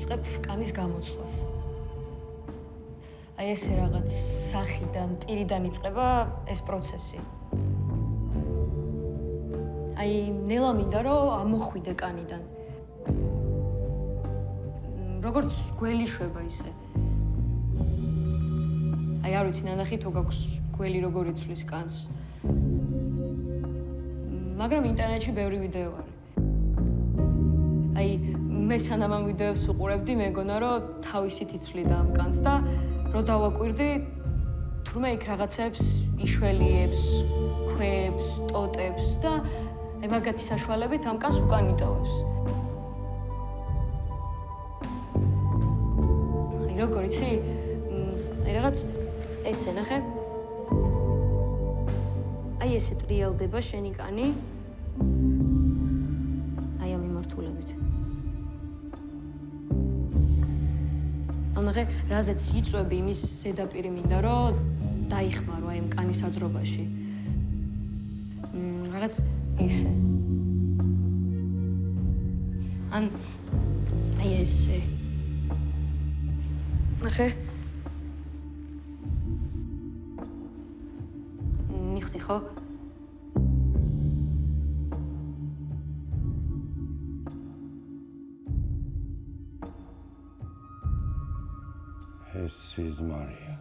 ვიწყებ კანის გამოცვლას. აი ესე რაღაც სახიდან, პირიდან იწყება ეს პროცესი. აი ნელა მინდა რომ ამოხვიდე კანიდან. როგორც გველი შვება ისე. აი არ ვიცი ნანახი თუ გაქვს გველი როგორ იცვლის კანს. მაგრამ ინტერნეტში ბევრი ვიდეო არის. აი მე სანამ ამ ვიდეოს ვუყურებდი, მეგონა რომ თავისით იცვლიდა ამ კანს და რო დავაკვირდი, თურმე იქ რაღაცებს იშველიებს, ქვებს, ტოტებს და აი მაგათი საშუალებით ამ კანს უკან იტოვებს. აი როგორ იცი? აი რაღაც ესე ნახე. აი ესე ტრიალდება შენი კანი. აი ამ მიმართულებით. ნახე, რაზეც იწვევი იმის ზედაპირი მინდა რომ დაიხმარო აი ამ კანის აძრობაში. რაღაც ისე. ან აი ესე. ნახე. მიხდი ხო? ეს სიზმარია.